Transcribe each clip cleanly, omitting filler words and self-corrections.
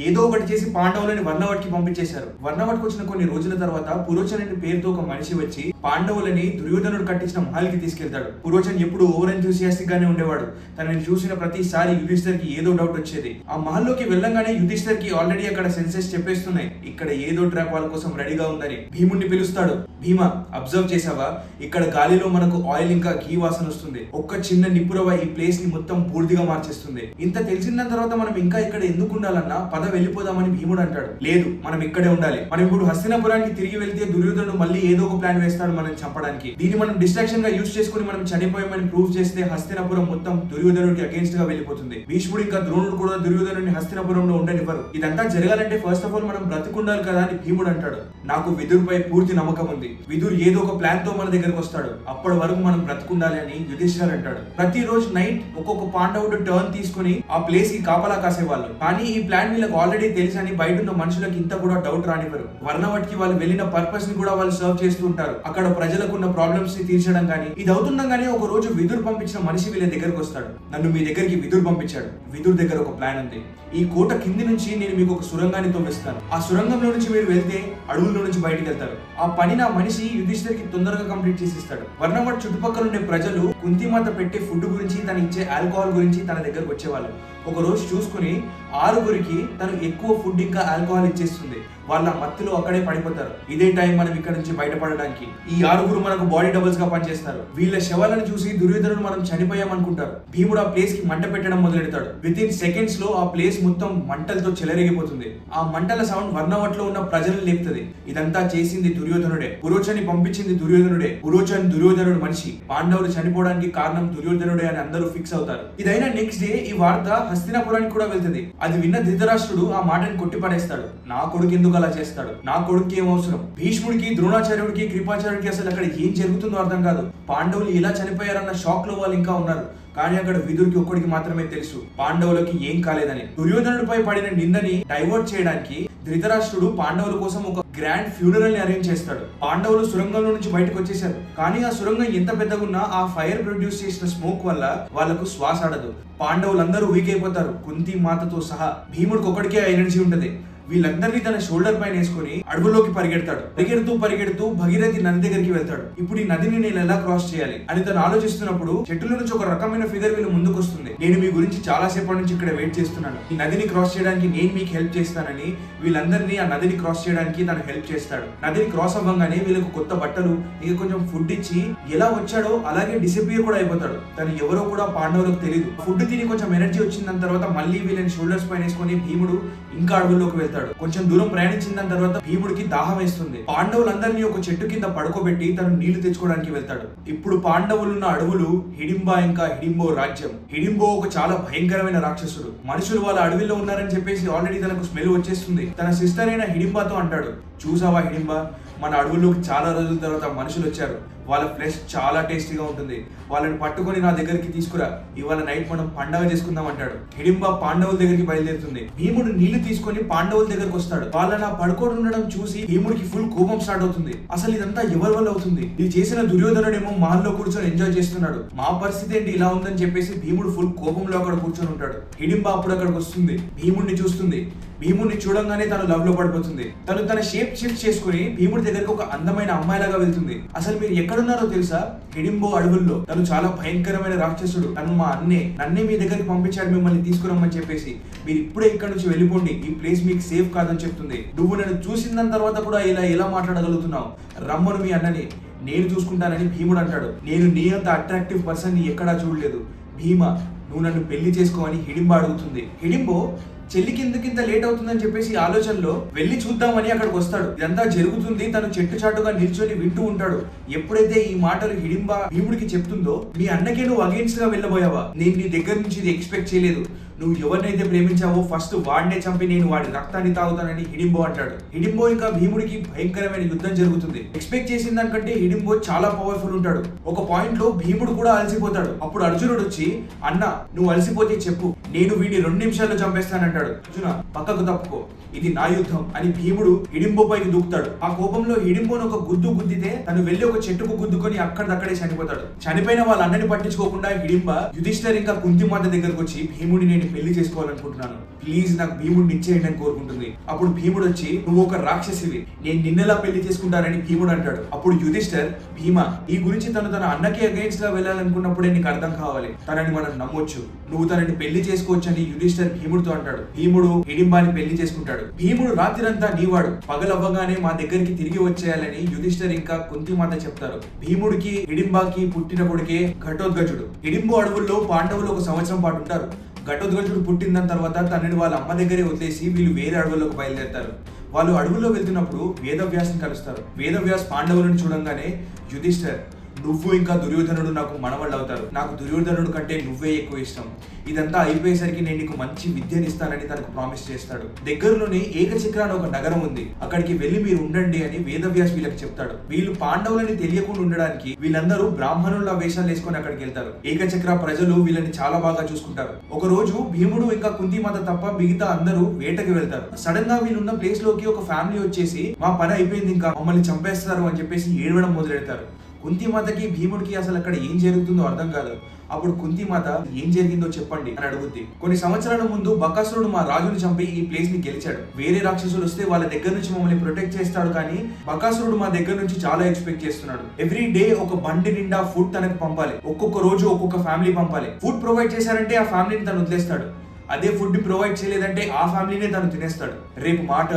ఏదో ఒకటి చేసి పాండవులని వర్ణవట్కి పంపించేశారు. వర్ణవట్కి వచ్చిన కొన్ని రోజుల తర్వాత పురోచన్ అనే పేరుతో ఒక మనిషి వచ్చి పాండవులని దుర్యోధనుడు కట్టించిన మహల్కి తీసుకెళ్తాడు. పురోచన్ ఎప్పుడు ఓవర్ ఎంథూసియాస్టిక్ గానే ఉండేవాడు. తనని చూసిన ప్రతిసారి యుధిష్ఠిర్కి ఏదో డౌట్ వచ్చేది. ఆ మహల్లోకి వెళ్ళంగానే యుధిష్ఠిర్కి ఆల్రెడీ అక్కడ సెన్సెస్ చెప్పేస్తున్నాయి ఇక్కడ ఏదో ట్రాప్ వాళ్ళ కోసం రెడీగా ఉందని. భీముడిని పిలుస్తాడు. భీమా, అబ్జర్వ్ చేసావా, ఇక్కడ గాలిలో మనకు ఆయిల్ ఇంకా ఘీ వాసన వస్తుంది. ఒక్క చిన్న నిప్పురవ ఈ ప్లేస్ ని మొత్తం పూర్తిగా మార్చేస్తుంది. ఇంత తెలిసిన తర్వాత మనం ఇంకా ఇక్కడ ఎందుకు ఉండాలన్నా పద వెళ్ళిపోదామని భీముడు అంటాడు. లేదు, మనం ఇక్కడే ఉండాలి. మనం ఇప్పుడు హస్తినాపురానికి తిరిగి వెళ్తే దుర్యోధనుడు మళ్ళీ ఏదో ఒక ప్లాన్ వేస్తాడు మనం చంపడానికి. దీన్ని మనం డిస్ట్రాక్షన్ గా యూజ్ చేసుకుని మనం చనిపోయామని ప్రూవ్ చేస్తే హస్తినాపురం మొత్తం దుర్యోధనుడికి అగేన్స్ట్ గా వెళ్ళిపోతుంది. భీష్ముడు ఇంకా ద్రోణుడు కూడా దుర్యోధనుడిని హస్తినాపురంలో ఉండనివ్వరు. ఇదంతా జరగాలంటే ఫస్ట్ ఆఫ్ ఆల్ మనం బ్రతికుండాలి కదా అని భీముడు అంటాడు. నాకు విదురుపై పూర్తి నమ్మకం ఉంది. విదురు ఏదో ఒక ప్లాన్ తో మన దగ్గరకు వస్తాడు. అప్పటి వరకు మనం బ్రతికుండాలి అని యుధిష్ఠిర్ అంటాడు. ప్రతిరోజు నైట్ ఒక్కొక్క పాండవుడు టర్న్ తీసుకుని ఆ ప్లేస్ కి కాపలా కాసేవాళ్ళు. కానీ ఈ ప్లాన్ వీళ్ళకి ఆల్రెడీ తెలుసని బయట ఉన్న మనుషులకు ఇంత కూడా డౌట్ రానివ్వరు. వర్ణవట్కి వాళ్ళు వెళ్ళిన పర్పస్ ని కూడా వాళ్ళు సర్వ్ చేస్తూ ఉంటారు. అక్కడ ప్రజలకు ఉన్న ప్రాబ్లమ్స్ ని తీర్చడం కానీ. ఇది అవుతుండగానే ఒక రోజు విదురు పంపించిన మనిషి వీళ్ళ దగ్గరకు వస్తాడు. నన్ను మీ దగ్గరికి విదురు పంపించాడు. విదురు దగ్గర ఒక ప్లాన్ ఉంది. ఈ కోట కింది నుంచి నేను మీకు ఒక సురంగాన్ని తవ్విస్తాను. ఆ సురంగంలో నుంచి మీరు వెళ్తే అడవుల్లో నుంచి బయటకు వెళ్తారు. ఆ పని నా మనిషి యుధిష్ఠిర్కి తొందరగా కంప్లీట్ చేసి ఇస్తాడు. వర్ణవట్ చుట్టుపక్కల ఉండే ప్రజలు కుంతిమాత పెట్టే ఫుడ్ గురించి, తను ఇచ్చే ఆల్కహాల్ గురించి తన దగ్గరకు వచ్చేవాళ్ళు. ఒక రోజు చూసుకుని 6గురికి తను ఎక్కువ ఫుడ్ ఇంకా ఆల్కహాల్ ఇచ్చేస్తుంది. వాళ్ళ మత్తులో అక్కడే పడిపోతారు. ఇదే టైం మనం ఇక్కడ నుంచి బయటపడడానికి. ఈ 6గురు మనకు బాడీ డబుల్స్ గా పనిచేస్తారు. వీళ్ళ శవాలను చూసి దుర్యోధనుడు మనం చనిపోయామనుకుంటారు. భీముడు ఆ ప్లేస్ కి మంట పెట్టడం మొదలెడతాడు. విత్ ఇన్ సెకండ్స్ లో ఆ ప్లేస్ మొత్తం మంటలతో చెలరేగిపోతుంది. ఆ మంటల సౌండ్ వర్ణవట్లో ఉన్న ప్రజలను లేపుతుంది. ఇదంతా చేసింది దుర్యోధనుడే. పురోచన్ పంపించింది దుర్యోధనుడే. పురోచన్ దుర్యోధనుడు మనిషి. పాండవులు చనిపోవడానికి కారణం దుర్యోధనుడే అని అందరూ ఫిక్స్ అవుతారు. ఇదైనా నెక్స్ట్ డే ఈ వార్త హస్తినాపురానికి కూడా వెళ్తుంది. అది విన్న ధృతరాష్ట్రుడు ఆ మాటని కొట్టిపడేస్తాడు. నా కొడుకు ఎందుకు అలా చేస్తాడు? నా కొడుకు ఏం అవసరం? భీష్ముడికి, ద్రోణాచార్యుడికి, కృపాచార్యుడికి అసలు అక్కడ ఏం జరుగుతుందో అర్థం కాదు. పాండవులు ఇలా చనిపోయారన్న షాక్ లో వాళ్ళు ఇంకా ఉన్నారు. కానీ అక్కడ విదురుకి ఒక్కడికి మాత్రమే తెలుసు పాండవులకి ఏం కాలేదని. దుర్యోధనుడిపై పడిన నిందని డైవర్ట్ చేయడానికి ధృతరాష్ట్రుడు పాండవుల కోసం ఒక గ్రాండ్ ఫ్యూనరల్ ని అరేంజ్ చేస్తాడు. పాండవులు సురంగంలో నుంచి బయటకు వచ్చేసారు. కానీ ఆ సురంగం ఎంత పెద్దగా ఉన్నా ఆ ఫైర్ ప్రొడ్యూస్ చేసిన స్మోక్ వల్ల వాళ్ళకు శ్వాస ఆడదు. పాండవులందరూ వీక్ అయిపోతారు, కుంతి మాతతో సహా. భీముడికి ఒక్కడికే ఎనర్జీ ఉంటది. వీళ్ళందరినీ తన షోల్డర్ పైన వేసుకుని అడవుల్లోకి పరిగెడుతూ భగీరథి నది దగ్గరికి వెళ్తాడు. ఇప్పుడు ఈ నదిని నేను ఎలా క్రాస్ చేయాలి అని తను ఆలోచిస్తున్నప్పుడు చెట్టుల నుంచి ఒక రకమైన ఫిగర్ వీళ్ళు ముందుకు వస్తుంది. నేను మీ గురించి చాలా సేపటి నుంచి ఇక్కడ వెయిట్ చేస్తున్నాను. ఈ నదిని క్రాస్ చేయడానికి నేను మీకు హెల్ప్ చేస్తానని వీళ్ళందరినీ ఆ నదిని క్రాస్ చేయడానికి తను హెల్ప్ చేస్తాడు. నదిని క్రాస్ అవ్వగానే వీళ్ళకు కొత్త బట్టలు, ఇక కొంచెం ఫుడ్ ఇచ్చి ఎలా వచ్చాడో అలాగే డిసపియర్ కూడా అయిపోతాడు. తను ఎవరో కూడా పాండవులకు తెలియదు. ఫుడ్ తిని కొంచెం ఎనర్జీ వచ్చిన తర్వాత మళ్ళీ వీళ్ళని షోల్డర్స్ పైన వేసుకొని భీముడు ఇంకా అడవుల్లోకి వెళ్తాడు. కొంచెం దూరం ప్రయాణించిన తర్వాత భీముడికి దాహం వేస్తుంది. పాండవులందరినీ ఒక చెట్టు కింద పడుకోబెట్టి తను నీళ్లు తెచ్చుకోవడానికి వెళ్తాడు. ఇప్పుడు పాండవులున్న అడవులు హిడింబ ఇంకా హిడింబో రాజ్యం. హిడింబో ఒక చాలా భయంకరమైన రాక్షసుడు. మనుషులు వాళ్ళ అడవిలో ఉన్నారని చెప్పేసి ఆల్రెడీ తనకు స్మెల్ వచ్చేస్తుంది. తన సిస్టర్ అయిన హిడింబాతో అంటాడు, చూసావా హిడింబ, మన అడవుల్లోకి చాలా రోజుల తర్వాత మనుషులు వచ్చారు. వాళ్ళ ఫ్లెష్ చాలా టేస్టీగా ఉంటుంది. వాళ్ళని పట్టుకొని నా దగ్గరికి తీసుకురా. ఇవాళ నైట్ మనం పండగ చేసుకుందాం అంటాడు. హిడింబ పాండవుల దగ్గరికి బయలుదేరుతుంది. భీముడు నీళ్లు తీసుకొని పాండవుల దగ్గరకు వస్తాడు. వాళ్ళని పడుకొని ఉండడం చూసి భీముడికి ఫుల్ కోపం స్టార్ట్ అవుతుంది. అసలు ఇదంతా ఎవరి వల్ల అవుతుంది? ఇది చేసిన దుర్యోధనుడేమో మహల్లో కూర్చొని ఎంజాయ్ చేస్తున్నాడు. మా పరిస్థితి ఏంటి ఇలా ఉందని చెప్పేసి భీముడు ఫుల్ కోపంలో అక్కడ కూర్చొని ఉంటాడు. హిడింబ అప్పుడు అక్కడికి వస్తుంది. భీముడిని చూస్తుంది. భీముడిని చూడంగానే తను లవ్ లో పడిపోతుంది. తను తన షేప్ షిఫ్ట్ చేసుకుని భీముడి దగ్గరకు ఒక అందమైన అమ్మాయిలాగా వెళ్తుంది. అసలు మీరు ఎక్కడున్నారో తెలుసా? హిడింబో అడవుల్లో. తను చాలా భయంకరమైన రాక్షసుడు. తను మా నన్నే మీ దగ్గరికి పంపించాడు మిమ్మల్ని తీసుకురమ్మని చెప్పేసి. మీరు ఇప్పుడే ఇక్కడ నుంచి వెళ్ళిపోండి, ఈ ప్లేస్ మీకు సేఫ్ కాదని చెప్తుంది. నువ్వు నన్ను చూసిన తర్వాత కూడా ఎలా మాట్లాడగలుగుతున్నావు? రమ్మను మీ అన్నని, నేను చూసుకుంటానని భీముడు అంటాడు. నేను నీ అంత అట్రాక్టివ్ పర్సన్ ని ఎక్కడా చూడలేదు. భీమా, నువ్వు నన్ను పెళ్లి చేసుకోమని హిడింబ అడుగుతుంది. హిడింబో చెల్లికి ఎందుకింత లేట్ అవుతుందని చెప్పేసి ఆలోచనలో వెళ్ళి చూద్దామని అక్కడికి వస్తాడు. ఇదంతా జరుగుతుంది. తను చెట్టు చాటుగా నిల్చొని వింటూ ఉంటాడు. ఎప్పుడైతే ఈ మాటలు హిడింబ భీముడికి చెప్తుందో, మీ అన్నకే నువ్వు అగేన్స్ట్ గా వెళ్ళబోయావా? నేను నీ దగ్గర నుంచి ఇది ఎక్స్పెక్ట్ చేయలేదు. నువ్వు ఎవరినైతే ప్రేమించావో ఫస్ట్ వాడినే చంపి నేను వాడి రక్తాన్ని తాగుతానని హిడింబో అంటాడు. హిడింబో ఇంకా భీముడికి భయంకరమైన యుద్ధం జరుగుతుంది. ఎక్స్పెక్ట్ చేసిన దానికంటే హిడింబో చాలా పవర్ఫుల్ ఉంటాడు. ఒక పాయింట్ లో భీముడు కూడా అలసిపోతాడు. అప్పుడు అర్జునుడు వచ్చి, అన్న నువ్వు అలసిపోతే చెప్పు, నేను వీడిని 2 నిమిషాల్లో చంపేస్తానంటాడు. అర్జున, పక్కకు తప్పుకో, ఇది నా యుద్ధం అని భీముడు హిడింబో పైకి దూకుతాడు. ఆ కోపంలో హిడింబోను ఒక గుద్దితే తను వెళ్లి ఒక చెట్టుకు గుద్దుకొని అక్కడక్కడే చనిపోతాడు. చనిపోయిన వాళ్ళ అన్నని పట్టించుకోకుండా హిడింబ యుధిష్ఠిర్ ఇంకా కుంతిమాత దగ్గరకు వచ్చి, భీముడి నేను నేను పెళ్లి చేసుకోవాలనుకుంటున్నాను, ప్లీజ్ నాకు భీముడిని ఇచ్చేయండి అని కోరుకుంటుంది. అప్పుడు భీముడు వచ్చి, నువ్వు ఒక రాక్షసివి, నేను నిన్నెలా పెళ్లి చేసుకుంటానని భీముడు అంటాడు. అప్పుడు యుధిష్ఠర్, భీమా ఈ గురించి తన అన్నకి అగైన్స్ గా వెళ్ళాలనుకున్నప్పుడే నీకు అర్థం కావాలి, తనని మనం నమ్మొచ్చు, నువ్వు తనని పెళ్లి చేసుకోవచ్చు అని యుధిష్ఠర్ భీముడితో అంటాడు. భీముడు హిడింబాని పెళ్లి చేసుకుంటాడు. భీముడు రాత్రిరంతా నీవాడు, పగలవ్వగానే మా దగ్గరికి తిరిగి వచ్చేయాలని యుధిష్ఠర్ ఇంకా కుంతిమాత చెప్తారు. భీముడికి హిడింబాకి పుట్టిన కొడుకే ఘటోత్కచుడు. హిడింబు అడవుల్లో పాండవులు ఒక సంవత్సరం పాటు ఉంటారు. ఘటోత్కచుడు పుట్టిన తర్వాత తనని వాళ్ళ అమ్మ దగ్గరే వదిలేసి వీళ్ళు వేరే అడవుల్లోకి బయలుదేరతారు. వాళ్ళు అడవుల్లో వెళ్తున్నప్పుడు వేదవ్యాస్ని కలుస్తారు. వేదవ్యాస్ పాండవులను చూడంగానే, యుధిష్ఠర్ నువ్వు ఇంకా దుర్యోధనుడు నాకు మనవళ్ళు అవుతారు, నాకు దుర్యోధనుడు కంటే నువ్వే ఎక్కువ ఇష్టం, ఇదంతా అయిపోయేసరికి నేను నీకు మంచి విద్యని ఇస్తానని తనకు ప్రామిస్ చేస్తాడు. దగ్గరలోనే ఏకచక్ర అని ఒక నగరం ఉంది, అక్కడికి వెళ్ళి మీరు ఉండండి అని వేదవ్యాస్ వీళ్ళకి చెప్తాడు. వీళ్ళు పాండవులని తెలియకుండా ఉండడానికి వీళ్ళందరూ బ్రాహ్మణుల వేషాలు వేసుకొని అక్కడికి వెళ్తారు. ఏకచక్ర ప్రజలు వీళ్ళని చాలా బాగా చూసుకుంటారు. ఒక రోజు భీముడు ఇంకా కుంతిమాత తప్ప మిగతా అందరూ వేటకి వెళ్తారు. సడన్ గా వీళ్ళున్న ప్లేస్ లోకి ఒక ఫ్యామిలీ వచ్చేసి, మా పని అయిపోయింది, ఇంకా మమ్మల్ని చంపేస్తారు అని చెప్పేసి ఏడవడం మొదలెడతారు. కుంతిమాతకి భీముడికి అసలు అక్కడ ఏం జరుగుతుందో అర్థం కాదు. అప్పుడు కుంతిమాత, ఏం జరిగిందో చెప్పండి అని అడుగుద్ది. కొన్ని సంవత్సరాల ముందు బకాసురుడు మా రాజుని చంపి ఈ ప్లేస్ ని గెలిచాడు. వేరే రాక్షసులు వస్తే వాళ్ళ దగ్గర నుంచి మమ్మల్ని ప్రొటెక్ట్ చేస్తాడు, కానీ బకాసురుడు మా దగ్గర నుంచి చాలా ఎక్స్పెక్ట్ చేస్తున్నాడు. ఎవ్రీ డే ఒక బండి నిండా ఫుడ్ తనకు పంపాలి, ఒక్కొక్క రోజు ఒక్కొక్క ఫ్యామిలీ పంపాలి. ఫుడ్ ప్రొవైడ్ చేశారంటే ఆ ఫ్యామిలీని తను వదిలేస్తాడు, అదే ఫుడ్ ని ప్రొవైడ్ చేయలేదంటే ఆ ఫ్యామిలీనే తను తినేస్తాడు. రేపు మాట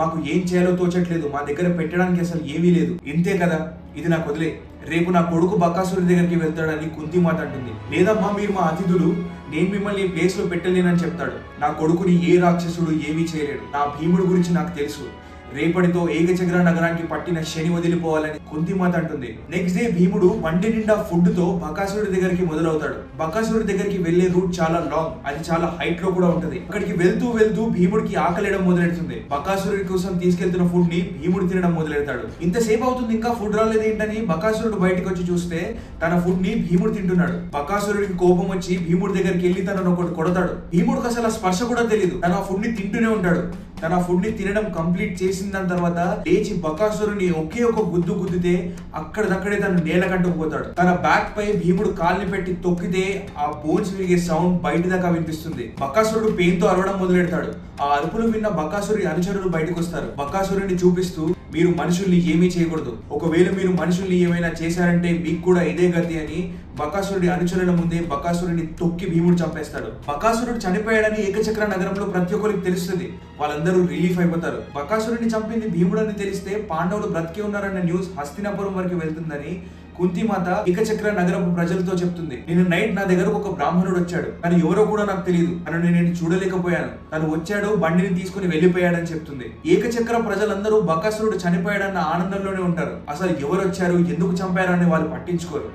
మాకు ఏం చేయాలో తోచట్లేదు, మా దగ్గర పెట్టడానికి అసలు ఏమీ లేదు, ఇంతే కదా, ఇది నాకు వదిలే, రేపు నా కొడుకు బకాసురుడి దగ్గరికి వెళ్తాడని కుంతిమాత అంటుంది. లేదమ్మా, మీరు మా అతిథులు, నేను మిమ్మల్ని ఈ ప్లేస్ లో పెట్టలేనని చెప్తాడు. నా కొడుకుని ఏ రాక్షసుడు ఏమీ చేయలేడు, నా భీముడు గురించి నాకు తెలుసు, రేపటితో ఏకచక్ర నగరానికి పట్టిన శని వదిలిపోవాలని కుంతిమాత అంటుంది. నెక్స్ట్ డే భీముడు బండి నిండా ఫుడ్ తో బకాసురుడి దగ్గరికి మొదలవుతాడు. బకాసురుడి దగ్గరికి వెళ్లే రూట్ చాలా లాంగ్, అది చాలా హైట్ లో కూడా ఉంటది. అక్కడికి వెళ్తూ వెళ్తూ భీముడికి ఆకలేయడం మొదలెడుతుంది. బకాసురుడి కోసం తీసుకెళ్తున్న ఫుడ్ ని భీముడు తినడం మొదలెడతాడు. ఇంతసేపు అవుతుంది, ఇంకా ఫుడ్ రాలేదు ఏంటని బకాసురుడు బయటకు వచ్చి చూస్తే తన ఫుడ్ ని భీముడు తింటున్నాడు. బకాసురుడికి కోపం వచ్చి భీముడి దగ్గరికి వెళ్లి తనను ఒకటి కొడతాడు. భీముడికి అసలు స్పర్శ కూడా తెలియదు, తన ఆ ఫుడ్ ని తింటూనే ఉంటాడు. తన ఫుడ్ ని తినడం కంప్లీట్ చేసిన దాని తర్వాత లేచి బకాసురుని ఒకే ఒక గుద్దు గుద్దితే అక్కడదక్కడే తను నేల కంటుకుపోతాడు. తన బ్యాక్ పై భీముడు కాల్ని పెట్టి తొక్కితే ఆ బోన్స్ విరిగే సౌండ్ బయట దాకా వినిపిస్తుంది. బకాసురుడు పెయిన్ తో అరవడం మొదలెడతాడు. ఆ అరుపులు విన్న బకాసురుడి అనుచరులు బయటకు వస్తారు. బకాసురుడిని చూపిస్తూ, మీరు మనుషుల్ని ఏమీ చేయకూడదు, ఒకవేళ మీరు మనుషుల్ని ఏమైనా చేశారంటే మీకు కూడా ఇదే గతి అని బకాసురుడి అనుచరుల ముందే బకాసురుడిని తొక్కి భీముడు చంపేస్తాడు. బకాసురుడు చనిపోయాడని ఏకచక్ర నగరంలో ప్రతి ఒక్కరికి తెలుస్తుంది. వాళ్ళందరూ రిలీఫ్ అయిపోతారు. బకాసురుడిని చంపింది భీముడు అని తెలిస్తే పాండవులు బ్రతికి ఉన్నారన్న న్యూస్ హస్తినాపురం వరకు వెళ్తుందని కుంతిమాత ఏకచక్ర నగరపు ప్రజలతో చెప్తుంది. నేను నైట్ నా దగ్గరకు ఒక బ్రాహ్మణుడు వచ్చాడు, కానీ ఎవరో కూడా నాకు తెలియదు, తనని నేను చూడలేకపోయాను, తను వచ్చాడు బండిని తీసుకుని వెళ్ళిపోయాడని చెప్తుంది. ఏకచక్ర ప్రజలందరూ బకాసురుడు చనిపోయాడన్న ఆనందంలోనే ఉంటారు. అసలు ఎవరు వచ్చారు, ఎందుకు చంపారు అని వాళ్ళు పట్టించుకోరు.